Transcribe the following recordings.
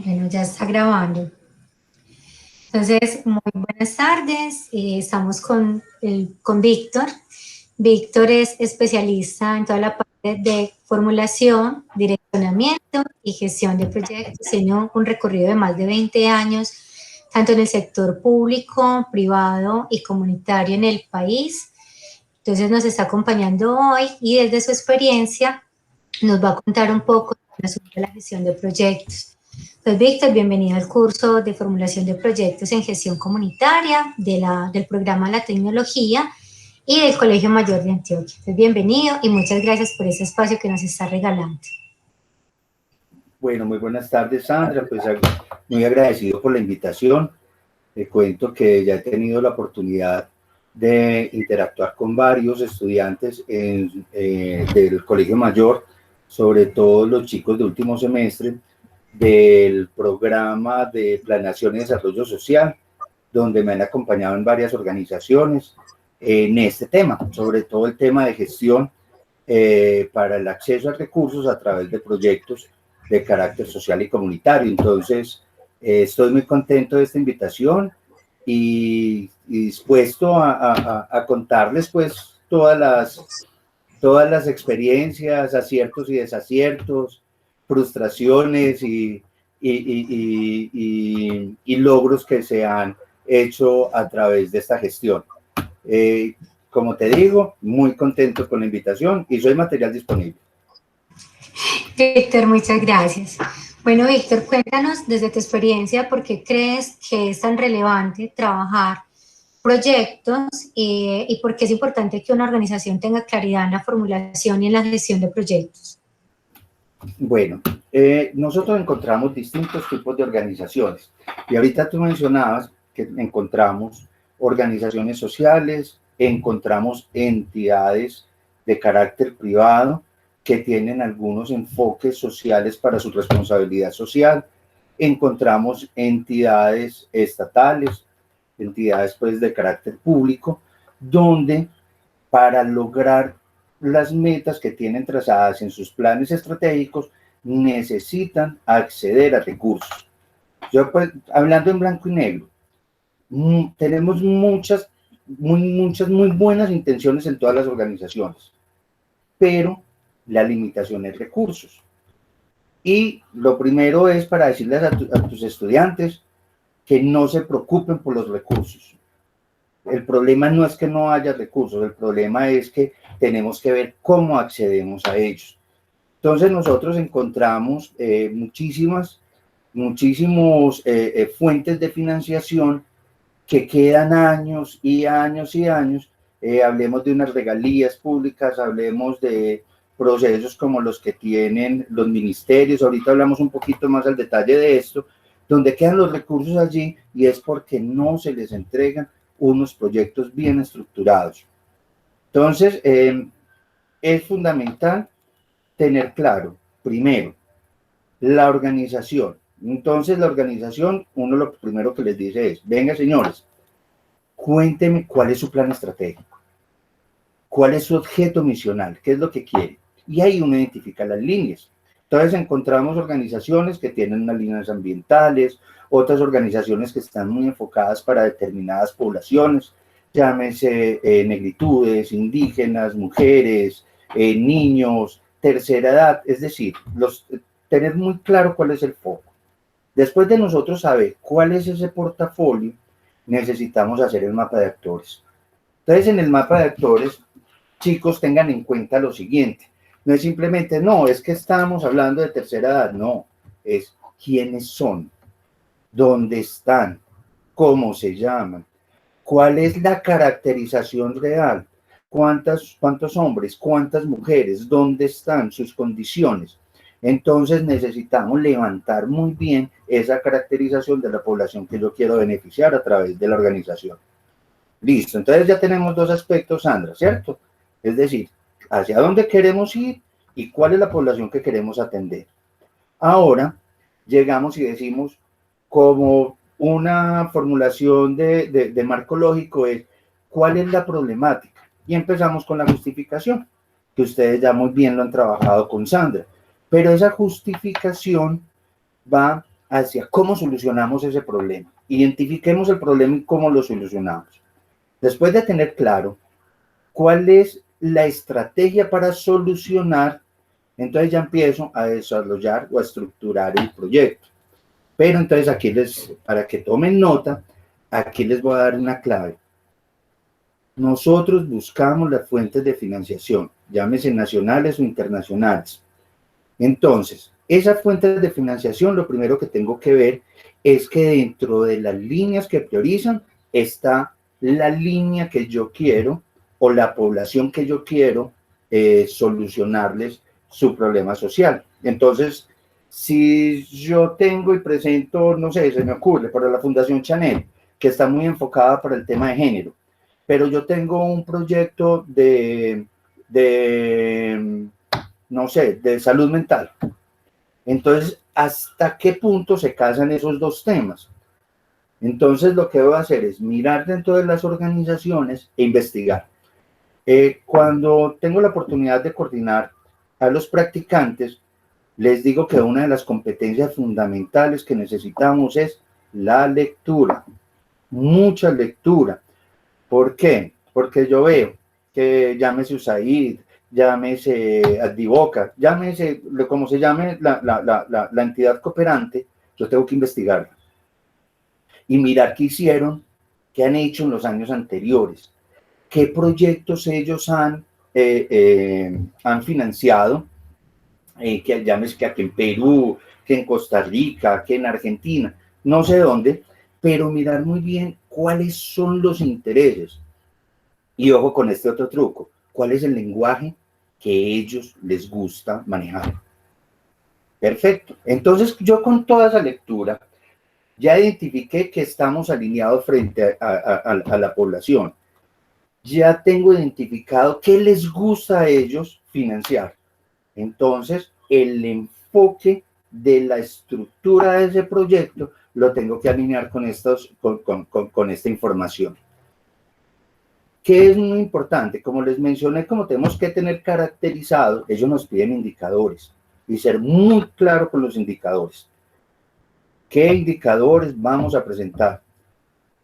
Bueno, ya está grabando. Entonces, muy buenas tardes. Estamos con Víctor. Víctor es especialista en toda la parte de formulación, direccionamiento y gestión de proyectos. Tiene un recorrido de más de 20 años, tanto en el sector público, privado y comunitario en el país. Entonces, nos está acompañando hoy y desde su experiencia nos va a contar un poco de la gestión de proyectos. Pues Víctor, bienvenido al curso de formulación de proyectos en gestión comunitaria del programa La Tecnología y del Colegio Mayor de Antioquia. Pues bienvenido y muchas gracias por ese espacio que nos está regalando. Bueno, muy buenas tardes, Sandra. Pues muy agradecido por la invitación. Te cuento que ya he tenido la oportunidad de interactuar con varios estudiantes del Colegio Mayor, sobre todo los chicos de último semestre, del programa de Planeación y Desarrollo Social, donde me han acompañado en varias organizaciones en este tema, sobre todo el tema de gestión para el acceso a recursos a través de proyectos de carácter social y comunitario. Entonces, estoy muy contento de esta invitación y dispuesto a contarles pues todas las experiencias, aciertos y desaciertos, frustraciones y logros que se han hecho a través de esta gestión. Como te digo, muy contento con la invitación y soy material disponible. Víctor, muchas gracias. Bueno, Víctor, cuéntanos desde tu experiencia por qué crees que es tan relevante trabajar proyectos y por qué es importante que una organización tenga claridad en la formulación y en la gestión de proyectos. Bueno, nosotros encontramos distintos tipos de organizaciones y ahorita tú mencionabas que encontramos organizaciones sociales, encontramos entidades de carácter privado que tienen algunos enfoques sociales para su responsabilidad social, encontramos entidades estatales, entidades pues de carácter público, donde para lograr las metas que tienen trazadas en sus planes estratégicos necesitan acceder a recursos. Yo pues, hablando en blanco y negro, tenemos muchas muy buenas intenciones en todas las organizaciones, pero la limitación es recursos. Y lo primero es para decirles a tus estudiantes que no se preocupen por los recursos. El problema no es que no haya recursos, el problema es que tenemos que ver cómo accedemos a ellos. Entonces nosotros encontramos muchísimos fuentes de financiación que quedan años y años y años. Hablemos de unas regalías públicas, hablemos de procesos como los que tienen los ministerios. Ahorita hablamos un poquito más al detalle de esto, donde quedan los recursos allí y es porque no se les entregan unos proyectos bien estructurados. Entonces, es fundamental tener claro, primero, la organización. Entonces, la organización, uno lo primero que les dice es, venga, señores, cuénteme cuál es su plan estratégico, cuál es su objeto misional, qué es lo que quiere. Y ahí uno identifica las líneas. Entonces, encontramos organizaciones que tienen unas líneas ambientales, otras organizaciones que están muy enfocadas para determinadas poblaciones, llámese negritudes, indígenas, mujeres, niños, tercera edad, es decir, tener muy claro cuál es el foco. Después de nosotros saber cuál es ese portafolio, necesitamos hacer el mapa de actores. Entonces, en el mapa de actores, chicos, tengan en cuenta lo siguiente. No es simplemente, no, es que estamos hablando de tercera edad, no, es quiénes son, dónde están, cómo se llaman, cuál es la caracterización real, cuántos hombres, cuántas mujeres, dónde están sus condiciones. Entonces necesitamos levantar muy bien esa caracterización de la población que yo quiero beneficiar a través de la organización. Listo, entonces ya tenemos dos aspectos, Sandra, ¿cierto? Es decir, hacia dónde queremos ir y cuál es la población que queremos atender. Ahora llegamos y decimos, como una formulación de marco lógico es, ¿cuál es la problemática? Y empezamos con la justificación, que ustedes ya muy bien lo han trabajado con Sandra. Pero esa justificación va hacia cómo solucionamos ese problema. Identifiquemos el problema y cómo lo solucionamos. Después de tener claro cuál es la estrategia para solucionar, entonces ya empiezo a desarrollar o a estructurar el proyecto. Pero entonces aquí para que tomen nota, aquí les voy a dar una clave. Nosotros buscamos las fuentes de financiación, llámese nacionales o internacionales. Entonces, esas fuentes de financiación, lo primero que tengo que ver es que dentro de las líneas que priorizan está la línea que yo quiero o la población que yo quiero solucionarles su problema social. Entonces, si yo tengo y presento, no sé, se me ocurre, para la Fundación Chanel, que está muy enfocada para el tema de género, pero yo tengo un proyecto no sé, de salud mental. Entonces, ¿hasta qué punto se casan esos dos temas? Entonces, lo que voy a hacer es mirar dentro de las organizaciones e investigar. Cuando tengo la oportunidad de coordinar a los practicantes, les digo que una de las competencias fundamentales que necesitamos es la lectura, mucha lectura. ¿Por qué? Porque yo veo que llámese USAID, llámese Advivoca, llámese como se llame la entidad cooperante, yo tengo que investigarla y mirar qué hicieron, qué han hecho en los años anteriores, qué proyectos ellos han financiado, que llámese que aquí en Perú, que en Costa Rica, que en Argentina, no sé dónde, pero mirar muy bien cuáles son los intereses. Y ojo con este otro truco, ¿cuál es el lenguaje que a ellos les gusta manejar? Perfecto. Entonces, yo con toda esa lectura ya identifiqué que estamos alineados frente a la población. Ya tengo identificado qué les gusta a ellos financiar. Entonces, el enfoque de la estructura de ese proyecto lo tengo que alinear con esta información. ¿Qué es muy importante? Como les mencioné, como tenemos que tener caracterizado, ellos nos piden indicadores y ser muy claro con los indicadores. ¿Qué indicadores vamos a presentar?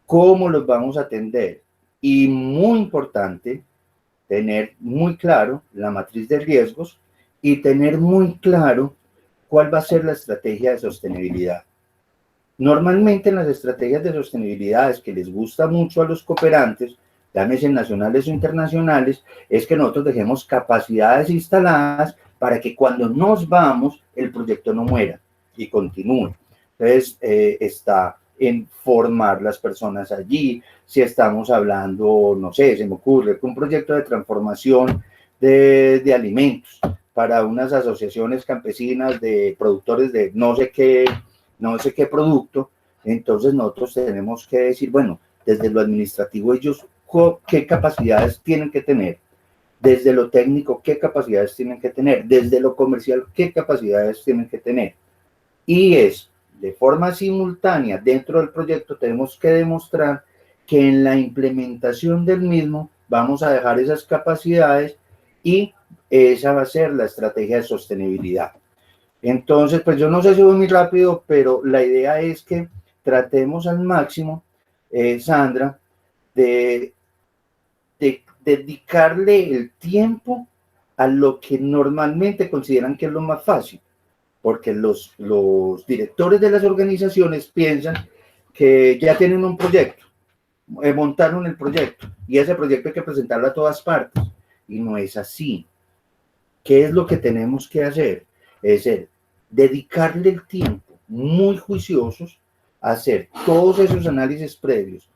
¿Cómo los vamos a atender? Y muy importante, tener muy claro la matriz de riesgos y tener muy claro cuál va a ser la estrategia de sostenibilidad. Normalmente en las estrategias de sostenibilidad que les gusta mucho a los cooperantes, llámese nacionales o internacionales, es que nosotros dejemos capacidades instaladas para que cuando nos vamos, el proyecto no muera y continúe. Entonces, está en formar las personas allí. Si estamos hablando, no sé, se me ocurre, un proyecto de transformación de alimentos para unas asociaciones campesinas de productores de no sé qué producto, entonces nosotros tenemos que decir, bueno, desde lo administrativo ellos qué capacidades tienen que tener, desde lo técnico qué capacidades tienen que tener, desde lo comercial qué capacidades tienen que tener. Y es de forma simultánea dentro del proyecto tenemos que demostrar que en la implementación del mismo vamos a dejar esas capacidades y esa va a ser la estrategia de sostenibilidad. Entonces, pues yo no sé si voy muy rápido, pero la idea es que tratemos al máximo, Sandra, de dedicarle el tiempo a lo que normalmente consideran que es lo más fácil, porque los directores de las organizaciones piensan que ya tienen un proyecto, montaron el proyecto, y ese proyecto hay que presentarlo a todas partes, y no es así. ¿Qué es lo que tenemos que hacer? Es dedicarle el tiempo muy juiciosos a hacer todos esos análisis previos,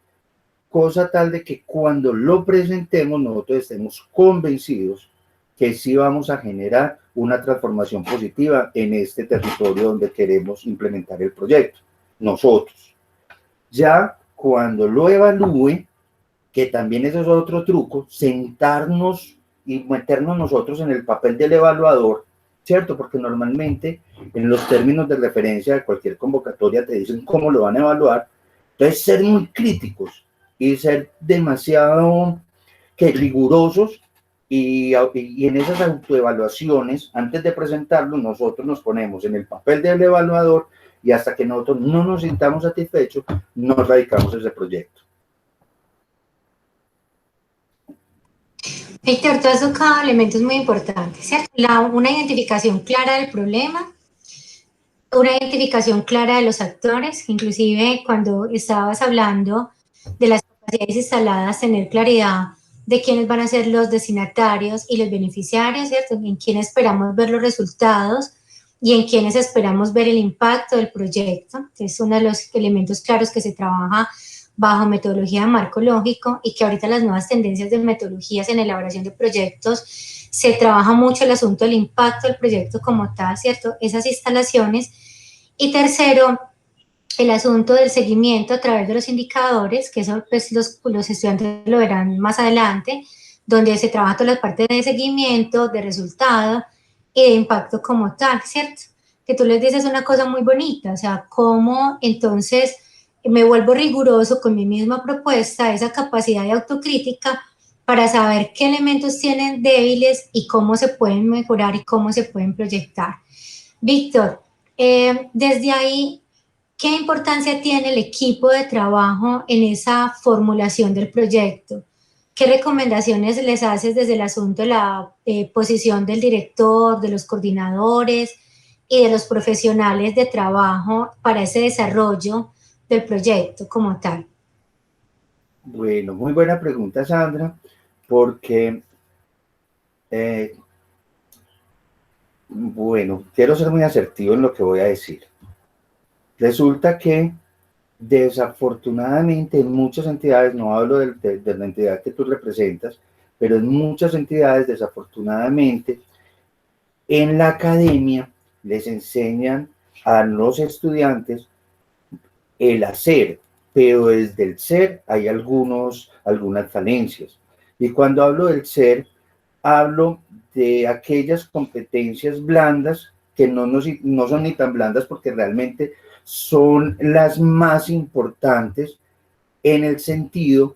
cosa tal de que cuando lo presentemos nosotros estemos convencidos que sí vamos a generar una transformación positiva en este territorio donde queremos implementar el proyecto, nosotros. Ya cuando lo evalúe, que también eso es otro truco, sentarnos y meternos nosotros en el papel del evaluador, ¿cierto? Porque normalmente en los términos de referencia de cualquier convocatoria te dicen cómo lo van a evaluar. Entonces, ser muy críticos y ser demasiado rigurosos y en esas autoevaluaciones, antes de presentarlo, nosotros nos ponemos en el papel del evaluador y hasta que nosotros no nos sintamos satisfechos, no radicamos ese proyecto. Víctor, tú has tocado elementos muy importantes, ¿cierto? Una identificación clara del problema, una identificación clara de los actores, inclusive cuando estabas hablando de las capacidades instaladas, tener claridad de quiénes van a ser los destinatarios y los beneficiarios, ¿cierto? En quién esperamos ver los resultados y en quiénes esperamos ver el impacto del proyecto, que es uno de los elementos claros que se trabaja bajo metodología de marco lógico y que ahorita las nuevas tendencias de metodologías en elaboración de proyectos se trabaja mucho el asunto del impacto del proyecto como tal, ¿cierto? Esas instalaciones. Y tercero, el asunto del seguimiento a través de los indicadores, que eso pues los estudiantes lo verán más adelante, donde se trabaja toda la parte de seguimiento, de resultado y de impacto como tal, ¿cierto? Que tú les dices una cosa muy bonita, o sea, cómo entonces me vuelvo riguroso con mi misma propuesta, esa capacidad de autocrítica para saber qué elementos tienen débiles y cómo se pueden mejorar y cómo se pueden proyectar. Víctor, desde ahí, ¿qué importancia tiene el equipo de trabajo en esa formulación del proyecto? ¿Qué recomendaciones les haces desde el asunto de la posición del director, de los coordinadores y de los profesionales de trabajo para ese desarrollo del proyecto como tal? Bueno, muy buena pregunta, Sandra, porque, bueno, quiero ser muy asertivo en lo que voy a decir. Resulta que desafortunadamente en muchas entidades, no hablo de la entidad que tú representas, pero en muchas entidades desafortunadamente en la academia les enseñan a los estudiantes el hacer, pero desde el ser hay algunas falencias. Y cuando hablo del ser, hablo de aquellas competencias blandas que no son ni tan blandas porque realmente son las más importantes en el sentido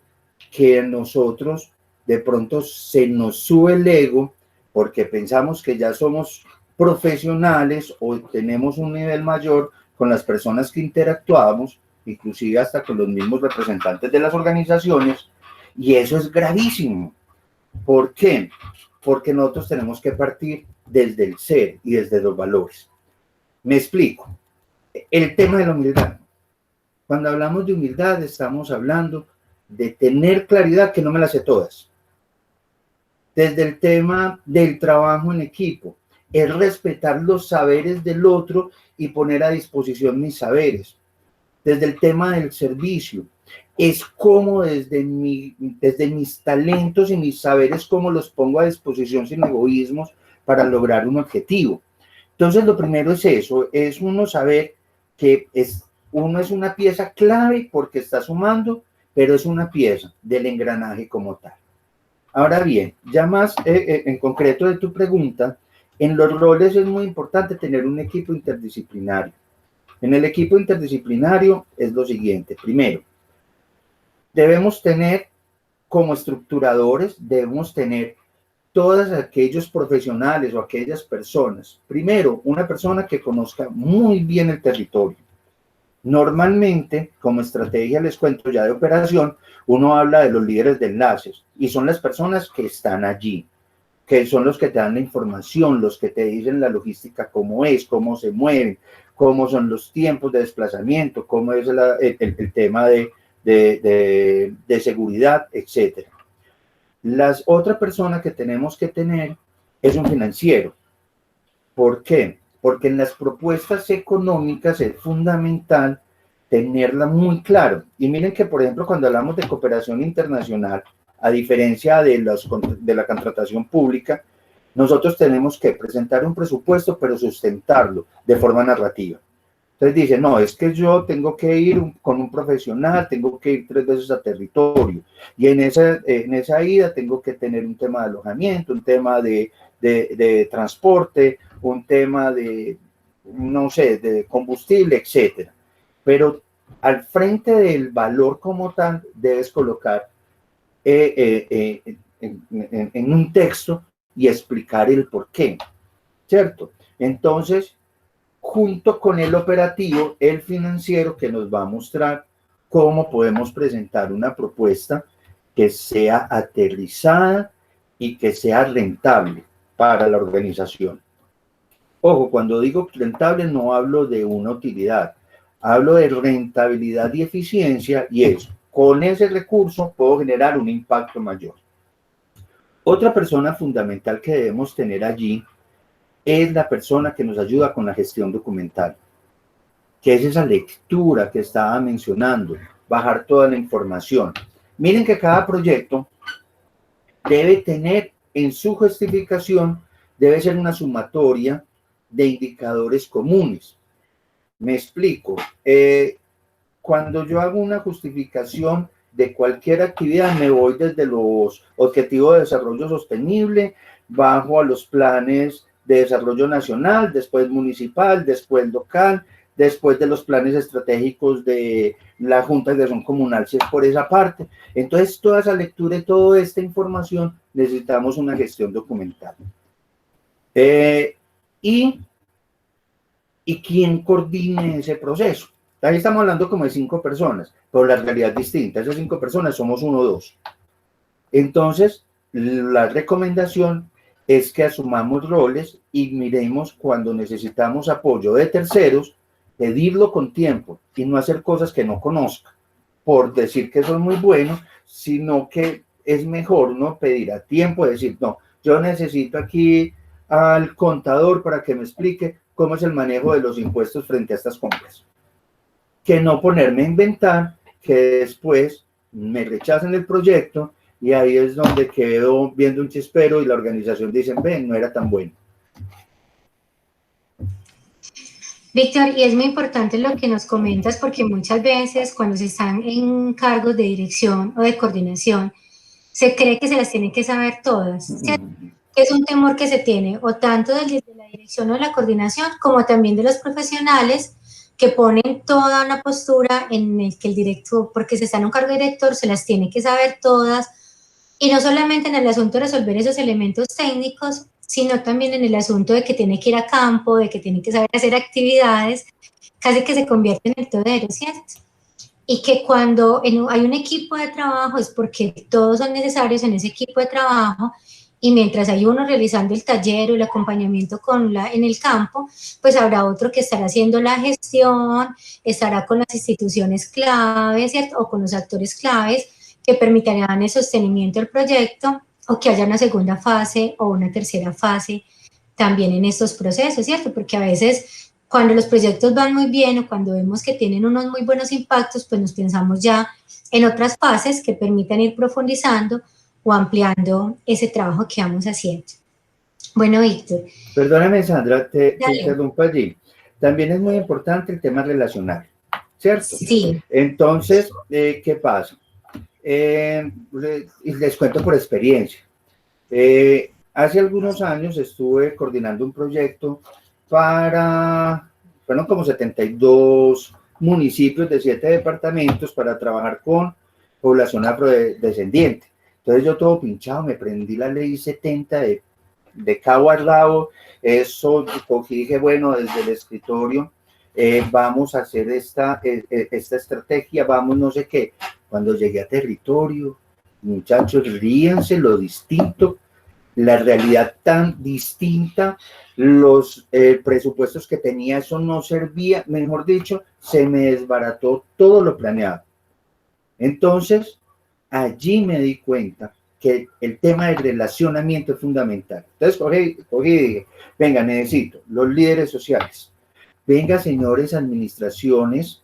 que a nosotros de pronto se nos sube el ego porque pensamos que ya somos profesionales o tenemos un nivel mayor con las personas que interactuamos, inclusive hasta con los mismos representantes de las organizaciones, y eso es gravísimo. ¿Por qué? Porque nosotros tenemos que partir desde el ser y desde los valores. Me explico. El tema de la humildad. Cuando hablamos de humildad, estamos hablando de tener claridad que no me las sé todas. Desde el tema del trabajo en equipo, es respetar los saberes del otro y poner a disposición mis saberes. Desde el tema del servicio, es como desde mis talentos y mis saberes, como los pongo a disposición sin egoísmos para lograr un objetivo. Entonces, lo primero es eso, es uno saber que uno es una pieza clave porque está sumando, pero es una pieza del engranaje como tal. Ahora bien, ya más en concreto de tu pregunta, en los roles es muy importante tener un equipo interdisciplinario. En el equipo interdisciplinario es lo siguiente. Primero, debemos tener como estructuradores, debemos tener todos aquellos profesionales o aquellas personas. Primero, una persona que conozca muy bien el territorio. Normalmente, como estrategia, les cuento ya de operación, uno habla de los líderes de enlaces y son las personas que están allí, que son los que te dan la información, los que te dicen la logística, cómo es, cómo se mueven, cómo son los tiempos de desplazamiento, cómo es el tema de seguridad, etc. La otra persona que tenemos que tener es un financiero. ¿Por qué? Porque en las propuestas económicas es fundamental tenerla muy claro. Y miren que, por ejemplo, cuando hablamos de cooperación internacional, a diferencia de la contratación pública, nosotros tenemos que presentar un presupuesto, pero sustentarlo de forma narrativa. Entonces dicen, no, es que yo tengo que ir con un profesional, tengo que ir 3 veces a territorio, y en esa ida tengo que tener un tema de alojamiento, un tema de transporte, un tema de, no sé, de combustible, etcétera. Pero al frente del valor como tal, debes colocar en un texto y explicar el por qué, ¿cierto? Entonces, junto con el operativo, el financiero, que nos va a mostrar cómo podemos presentar una propuesta que sea aterrizada y que sea rentable para la organización. Ojo, cuando digo rentable no hablo de una utilidad, hablo de rentabilidad y eficiencia, y es, con ese recurso puedo generar un impacto mayor. Otra persona fundamental que debemos tener allí es la persona que nos ayuda con la gestión documental, que es esa lectura que estaba mencionando, bajar toda la información. Miren que cada proyecto debe tener en su justificación, debe ser una sumatoria de indicadores comunes. Me explico. Cuando yo hago una justificación de cualquier actividad, me voy desde los objetivos de desarrollo sostenible, bajo a los planes de desarrollo nacional, después municipal, después local, después de los planes estratégicos de la Junta de Acción Comunal, si es por esa parte. Entonces, toda esa lectura y toda esta información, necesitamos una gestión documental. ¿Y quién coordine ese proceso? Ahí estamos hablando como de 5 personas, pero la realidad es distinta. Esas 5 personas somos 1 o 2. Entonces, la recomendación es que asumamos roles y miremos cuando necesitamos apoyo de terceros, pedirlo con tiempo y no hacer cosas que no conozca, por decir que son muy buenos, sino que es mejor no pedir a tiempo, decir, no, yo necesito aquí al contador para que me explique cómo es el manejo de los impuestos frente a estas compras, que no ponerme a inventar, que después me rechacen el proyecto y ahí es donde quedo viendo un chispero y la organización dice, ven, no era tan bueno. Víctor, y es muy importante lo que nos comentas porque muchas veces cuando se están en cargos de dirección o de coordinación, se cree que se las tienen que saber todas. ¿Cierto? Es un temor que se tiene o tanto de la dirección o de la coordinación como también de los profesionales que ponen toda una postura en el que el director, porque se está en un cargo de director, se las tiene que saber todas, y no solamente en el asunto de resolver esos elementos técnicos, sino también en el asunto de que tiene que ir a campo, de que tiene que saber hacer actividades, casi que se convierte en el todero, ¿cierto? Y que cuando hay un equipo de trabajo es porque todos son necesarios en ese equipo de trabajo, y mientras hay uno realizando el taller o el acompañamiento en el campo, pues habrá otro que estará haciendo la gestión, estará con las instituciones claves, ¿cierto? O con los actores claves que permitirán el sostenimiento del proyecto, o que haya una segunda fase o una tercera fase también en estos procesos, ¿cierto? Porque a veces cuando los proyectos van muy bien o cuando vemos que tienen unos muy buenos impactos, pues nos pensamos ya en otras fases que permitan ir profundizando o ampliando ese trabajo que vamos haciendo. Bueno, Víctor. Perdóname, Sandra, te interrumpo allí. También es muy importante el tema relacional, ¿cierto? Sí. Entonces, ¿qué pasa? Les cuento por experiencia. Hace algunos años estuve coordinando un proyecto para, fueron como 72 municipios de 7 departamentos para trabajar con población afrodescendiente. Entonces yo todo pinchado, me prendí la ley 70 de cabo a rabo, eso cogí, dije, bueno, desde el escritorio vamos a hacer esta estrategia, vamos no sé qué. Cuando llegué a territorio, muchachos, ríanse lo distinto, la realidad tan distinta, los presupuestos que tenía, eso no servía, mejor dicho, se me desbarató todo lo planeado. Entonces, allí me di cuenta que el tema del relacionamiento es fundamental. Entonces, cogí y dije, venga, necesito los líderes sociales, venga, señores administraciones,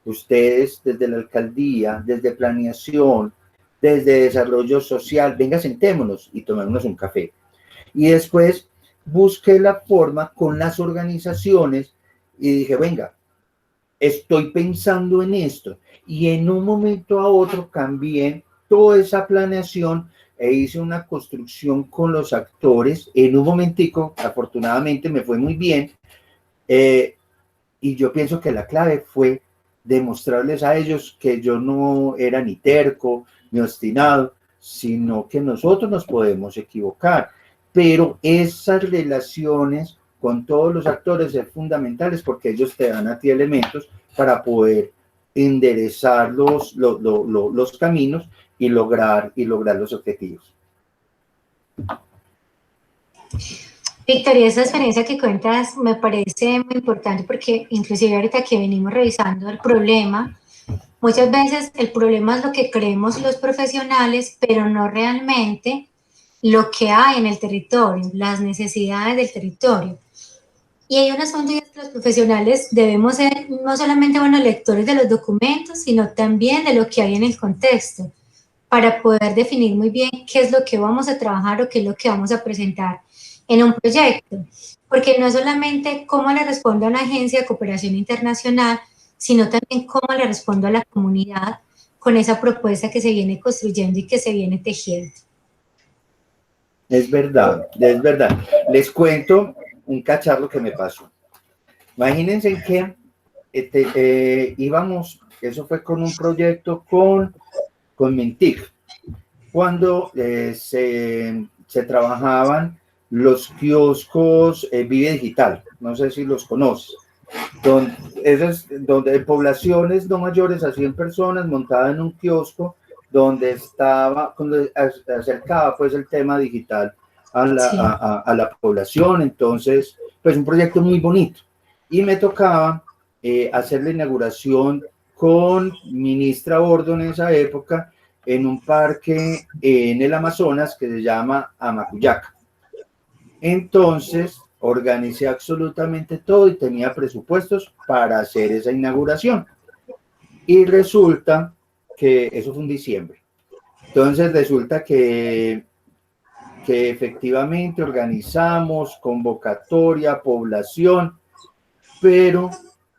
ustedes desde la alcaldía, desde planeación, desde desarrollo social, venga, sentémonos y tomémonos un café. Y después busqué la forma con las organizaciones y dije, venga, estoy pensando en esto. Y en un momento a otro cambié toda esa planeación e hice una construcción con los actores. En un momentico, afortunadamente, me fue muy bien. Y yo pienso que la clave fue demostrarles a ellos que yo no era ni terco, ni obstinado, sino que nosotros nos podemos equivocar. Pero esas relaciones con todos los actores es fundamental, porque ellos te dan a ti elementos para poder enderezar los caminos y lograr los objetivos. Victoria, esa experiencia que cuentas me parece muy importante, porque inclusive ahorita que venimos revisando el problema, muchas veces el problema es lo que creemos los profesionales, pero no realmente lo que hay en el territorio, las necesidades del territorio. Y hay un asunto, y es que los profesionales debemos ser no solamente buenos lectores de los documentos, sino también de lo que hay en el contexto, para poder definir muy bien qué es lo que vamos a trabajar o qué es lo que vamos a presentar en un proyecto. Porque no es solamente cómo le respondo a una agencia de cooperación internacional, sino también cómo le respondo a la comunidad con esa propuesta que se viene construyendo y que se viene tejiendo. Es verdad, es verdad. Les cuento un cacharro que me pasó. Imagínense que íbamos, eso fue con un proyecto con Mintic, cuando se trabajaban los kioscos Vive Digital, no sé si los conoces, donde poblaciones no mayores a 100 personas montadas en un kiosco donde acercaba pues el tema digital a la población. Entonces, pues un proyecto muy bonito. Y me tocaba hacer la inauguración con ministra Bordo en esa época, en un parque en el Amazonas que se llama Amacuyaca. Entonces, organicé absolutamente todo y tenía presupuestos para hacer esa inauguración. Y resulta que eso fue en diciembre. Entonces resulta que efectivamente organizamos convocatoria, población, pero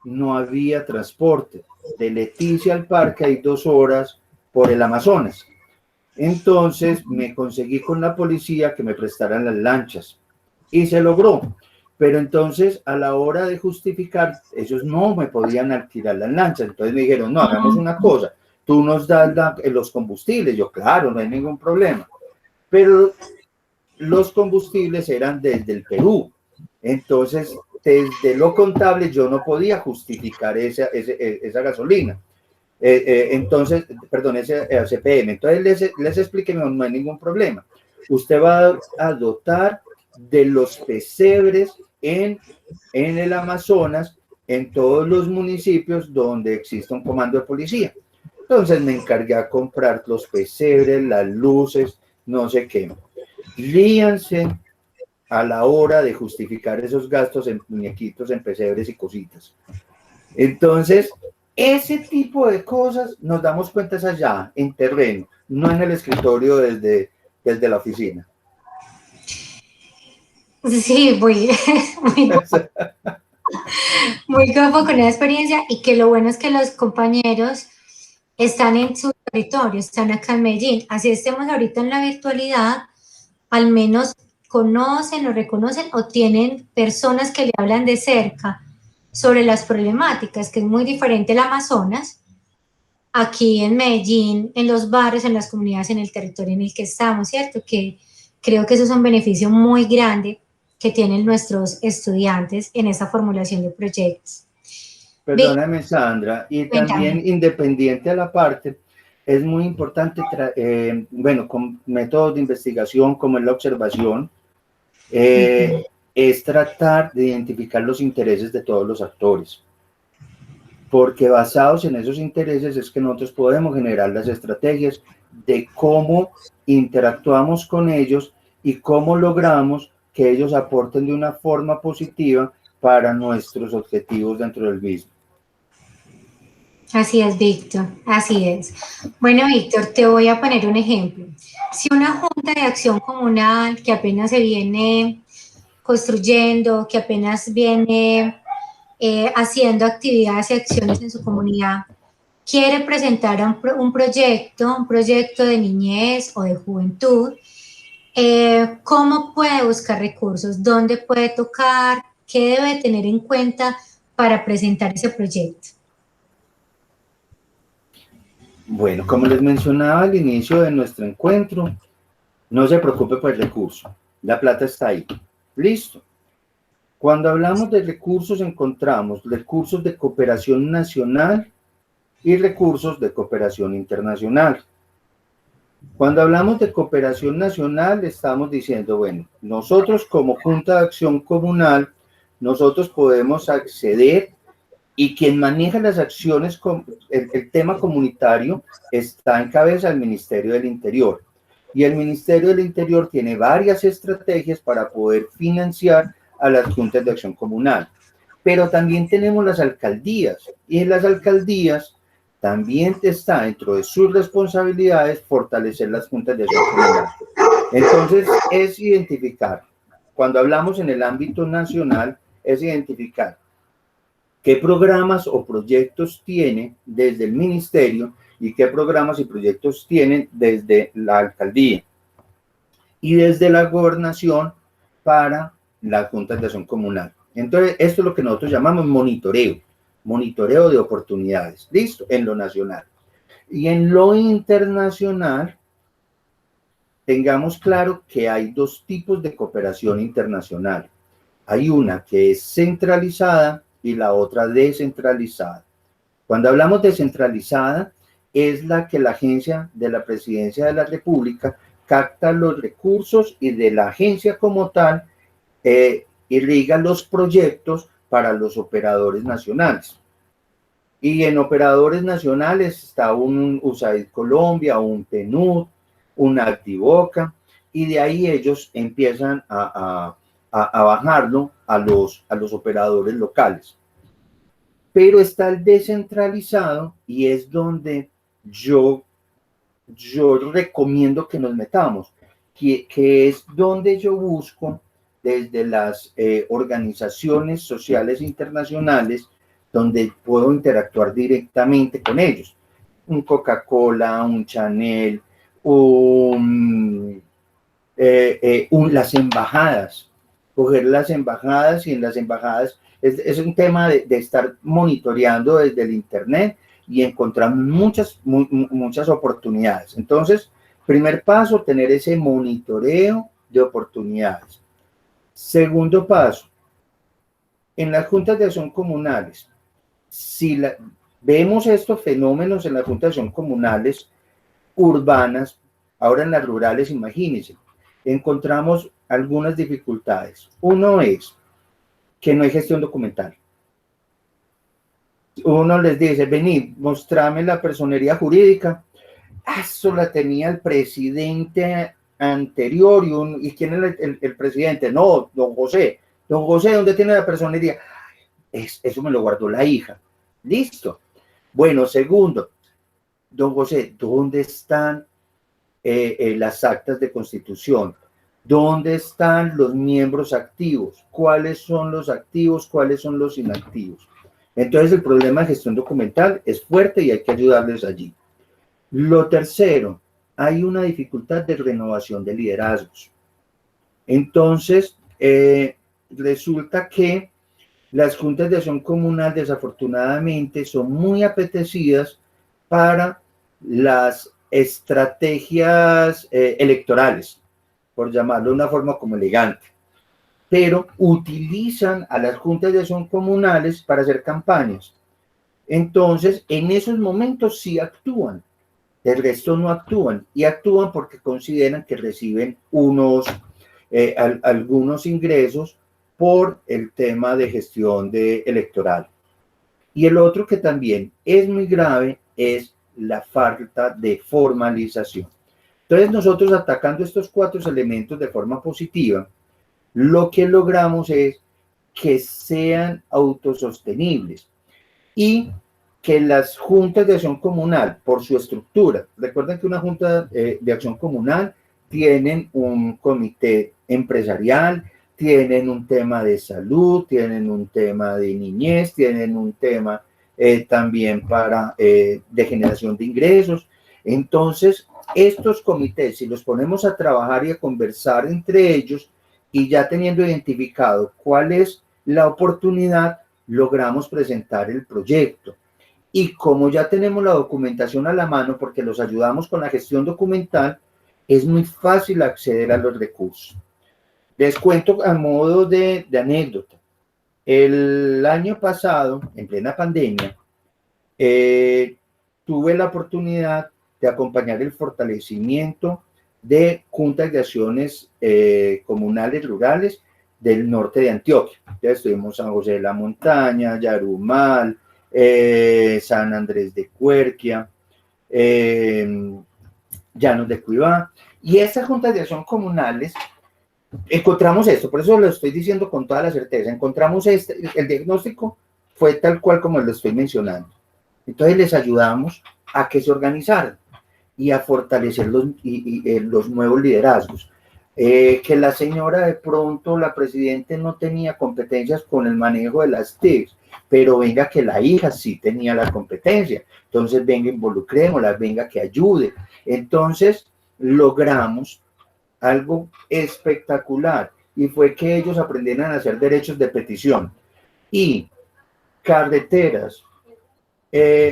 no había transporte. De Leticia al parque hay 2 horas por el Amazonas. Entonces me conseguí con la policía que me prestaran las lanchas y se logró. Pero entonces, a la hora de justificar, ellos no me podían alquilar las lanchas. Entonces me dijeron, no, hagamos una cosa, tú nos das los combustibles. Yo, claro, no hay ningún problema. Pero los combustibles eran desde el Perú. Entonces, desde lo contable, yo no podía justificar esa gasolina. Entonces, perdón, ese CPM. Entonces les expliqué, no hay ningún problema. Usted va a dotar de los pesebres en el Amazonas, en todos los municipios donde existe un comando de policía. Entonces me encargué a comprar los pesebres, las luces, no sé qué. Ríanse a la hora de justificar esos gastos en muñequitos, en pesebres y cositas. Entonces, ese tipo de cosas nos damos cuenta allá, en terreno, no en el escritorio desde la oficina. Sí, muy guapo con esa experiencia, y que lo bueno es que los compañeros están en su territorio, están acá en Medellín. Así estemos ahorita en la virtualidad, al menos conocen o reconocen o tienen personas que le hablan de cerca sobre las problemáticas, que es muy diferente el Amazonas, aquí en Medellín, en los barrios, en las comunidades, en el territorio en el que estamos, ¿cierto? Que creo que eso es un beneficio muy grande que tienen nuestros estudiantes en esa formulación de proyectos. Perdóname, Sandra, y también independiente a la parte, es muy importante, bueno, con métodos de investigación como es la observación, es tratar de identificar los intereses de todos los actores, porque basados en esos intereses es que nosotros podemos generar las estrategias de cómo interactuamos con ellos y cómo logramos que ellos aporten de una forma positiva para nuestros objetivos dentro del mismo. Así es, Víctor, así es. Bueno, Víctor, te voy a poner un ejemplo. Si una junta de acción comunal que apenas se viene construyendo, que apenas viene haciendo actividades y acciones en su comunidad, quiere presentar un proyecto de niñez o de juventud, ¿cómo puede buscar recursos? ¿Dónde puede tocar? ¿Qué debe tener en cuenta para presentar ese proyecto? Bueno, como les mencionaba al inicio de nuestro encuentro, no se preocupe por el recurso. La plata está ahí. Listo. Cuando hablamos de recursos encontramos recursos de cooperación nacional y recursos de cooperación internacional. Cuando hablamos de cooperación nacional estamos diciendo, bueno, nosotros como Junta de Acción Comunal, nosotros podemos acceder y quien maneja las acciones, el tema comunitario está en cabeza del Ministerio del Interior. Y el Ministerio del Interior tiene varias estrategias para poder financiar a las juntas de acción comunal. Pero también tenemos las alcaldías, y en las alcaldías también está dentro de sus responsabilidades fortalecer las juntas de acción comunal. Entonces, es identificar, cuando hablamos en el ámbito nacional, es identificar qué programas o proyectos tiene desde el ministerio y qué programas y proyectos tienen desde la alcaldía y desde la gobernación para las juntas de acción comunal. Entonces, esto es lo que nosotros llamamos monitoreo de oportunidades, listo, en lo nacional. Y en lo internacional, tengamos claro que hay dos tipos de cooperación internacional. Hay una que es centralizada y la otra descentralizada. Cuando hablamos de centralizada, es la que la agencia de la Presidencia de la República capta los recursos y de la agencia como tal irriga los proyectos para los operadores nacionales. Y en operadores nacionales está un USAID Colombia, un PNUD, un Activoca, y de ahí ellos empiezan a bajarlo a los operadores locales. Pero está el descentralizado y es donde yo recomiendo que nos metamos, que es donde yo busco desde las organizaciones sociales internacionales, donde puedo interactuar directamente con ellos. Un Coca-Cola, un Chanel, las embajadas, coger las embajadas y en las embajadas es un tema de estar monitoreando desde el internet y encontrar muchas oportunidades. Entonces, primer paso, tener ese monitoreo de oportunidades. Segundo paso, en las juntas de acción comunales, si vemos estos fenómenos en las juntas de acción comunales urbanas, ahora en las rurales, imagínense, encontramos algunas dificultades. Uno es que no hay gestión documental. Uno les dice, vení, mostrame la personería jurídica. Eso la tenía el presidente anterior. ¿Y quién es el presidente? No, don José. Don José, ¿dónde tiene la personería? Eso me lo guardó la hija. Listo. Bueno, segundo, don José, ¿dónde están las actas de constitución? ¿Dónde están los miembros activos? ¿Cuáles son los activos? ¿Cuáles son los inactivos? Entonces el problema de gestión documental es fuerte y hay que ayudarles allí. Lo tercero, hay una dificultad de renovación de liderazgos. Entonces, resulta que las juntas de acción comunal desafortunadamente son muy apetecidas para las estrategias electorales, por llamarlo de una forma como elegante, pero utilizan a las juntas de acción comunales para hacer campañas. Entonces, en esos momentos sí actúan, el resto no actúan, y actúan porque consideran que reciben algunos ingresos por el tema de gestión electoral. Y el otro que también es muy grave es la falta de formalización. Entonces nosotros atacando estos 4 elementos de forma positiva, lo que logramos es que sean autosostenibles y que las juntas de acción comunal, por su estructura, recuerden que una junta de acción comunal tienen un comité empresarial, tienen un tema de salud, tienen un tema de niñez, tienen un tema también de generación de ingresos. Entonces, estos comités, si los ponemos a trabajar y a conversar entre ellos, y ya teniendo identificado cuál es la oportunidad, logramos presentar el proyecto. Y como ya tenemos la documentación a la mano, porque los ayudamos con la gestión documental, es muy fácil acceder a los recursos. Les cuento a modo de anécdota. El año pasado, en plena pandemia, tuve la oportunidad de acompañar el fortalecimiento de juntas de acciones comunales rurales del norte de Antioquia. Ya estuvimos San José de la Montaña, Yarumal, San Andrés de Cuerquia, Llanos de Cuibá, y estas juntas de acción comunales encontramos esto, por eso lo estoy diciendo con toda la certeza, encontramos el diagnóstico fue tal cual como lo estoy mencionando. Entonces les ayudamos a que se organizaran y a fortalecer los nuevos liderazgos. Que la señora de pronto, la presidenta no tenía competencias con el manejo de las TICs, pero venga que la hija sí tenía la competencia, entonces venga, involucrémosla, venga que ayude. Entonces logramos algo espectacular y fue que ellos aprendieran a hacer derechos de petición y carreteras,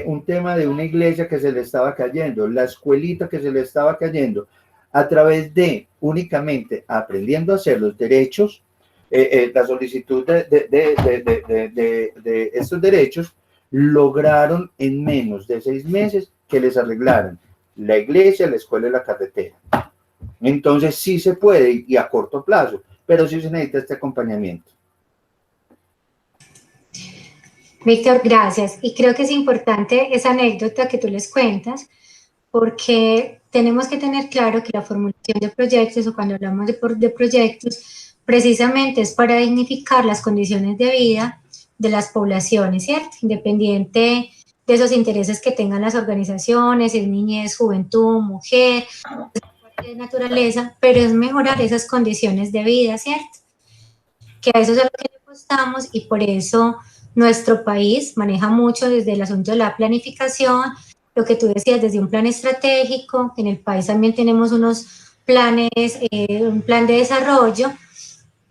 un tema de una iglesia que se le estaba cayendo, la escuelita que se le estaba cayendo, a través de únicamente aprendiendo a hacer los derechos, la solicitud de estos derechos, lograron en menos de 6 meses que les arreglaran la iglesia, la escuela y la carretera. Entonces sí se puede y a corto plazo, pero sí se necesita este acompañamiento. Víctor, gracias. Y creo que es importante esa anécdota que tú les cuentas, porque tenemos que tener claro que la formulación de proyectos, o cuando hablamos de proyectos, precisamente es para dignificar las condiciones de vida de las poblaciones, ¿cierto? Independiente de esos intereses que tengan las organizaciones, es niñez, juventud, mujer, de naturaleza, pero es mejorar esas condiciones de vida, ¿cierto? Que a eso es a lo que le apostamos, y por eso nuestro país maneja mucho desde el asunto de la planificación, lo que tú decías, desde un plan estratégico. En el país también tenemos unos planes, un plan de desarrollo,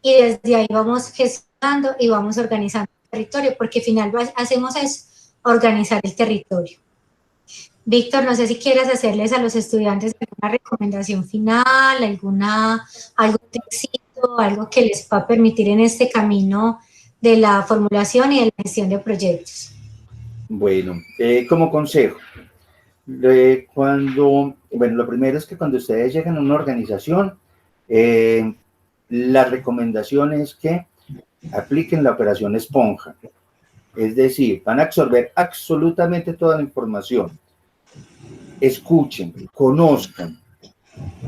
y desde ahí vamos gestionando y vamos organizando el territorio, porque al final hacemos es organizar el territorio. Víctor, no sé si quieras hacerles a los estudiantes alguna recomendación final, algún texto, algo que les va a permitir en este camino de la formulación y de la gestión de proyectos. Bueno, como consejo, lo primero es que cuando ustedes llegan a una organización, la recomendación es que apliquen la operación esponja. Es decir, van a absorber absolutamente toda la información. Escuchen, conozcan,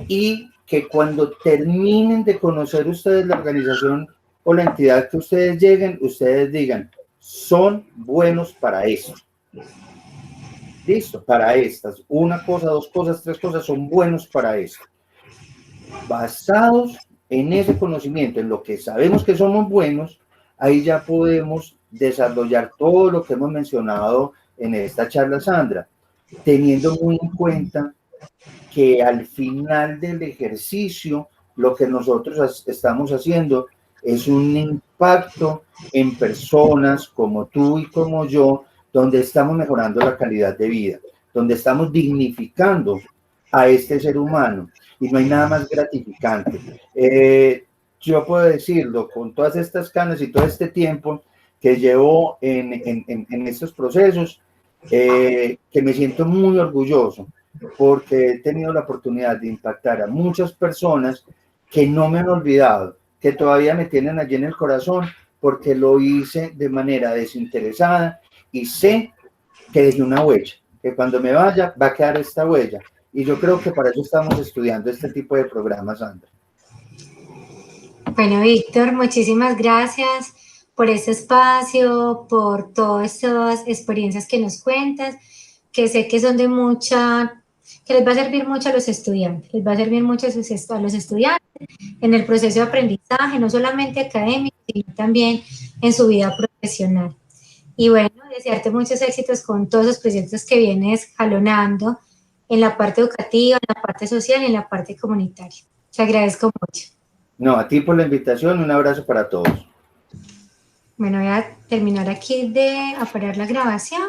y que cuando terminen de conocer ustedes la organización o la entidad que ustedes lleguen, ustedes digan, son buenos para eso. Listo, para estas, una cosa, dos cosas, tres cosas, son buenos para eso. Basados en ese conocimiento, en lo que sabemos que somos buenos, ahí ya podemos desarrollar todo lo que hemos mencionado en esta charla, Sandra, teniendo muy en cuenta que al final del ejercicio lo que nosotros estamos haciendo es un impacto en personas como tú y como yo, donde estamos mejorando la calidad de vida, donde estamos dignificando a este ser humano, y no hay nada más gratificante. Yo puedo decirlo, con todas estas canas y todo este tiempo que llevo en estos procesos, que me siento muy orgulloso, porque he tenido la oportunidad de impactar a muchas personas que no me han olvidado, que todavía me tienen allí en el corazón, porque lo hice de manera desinteresada y sé que dejé una huella, que cuando me vaya va a quedar esta huella. Y yo creo que para eso estamos estudiando este tipo de programas, Sandra. Bueno, Víctor, muchísimas gracias por este espacio, por todas estas experiencias que nos cuentas, que sé que son de mucha, que les va a servir mucho a los estudiantes, les va a servir mucho a los estudiantes en el proceso de aprendizaje, no solamente académico, sino también en su vida profesional. Y bueno, desearte muchos éxitos con todos los proyectos que vienes jalonando en la parte educativa, en la parte social y en la parte comunitaria. Te agradezco mucho. No, a ti por la invitación, un abrazo para todos. Bueno, voy a terminar aquí de apagar la grabación.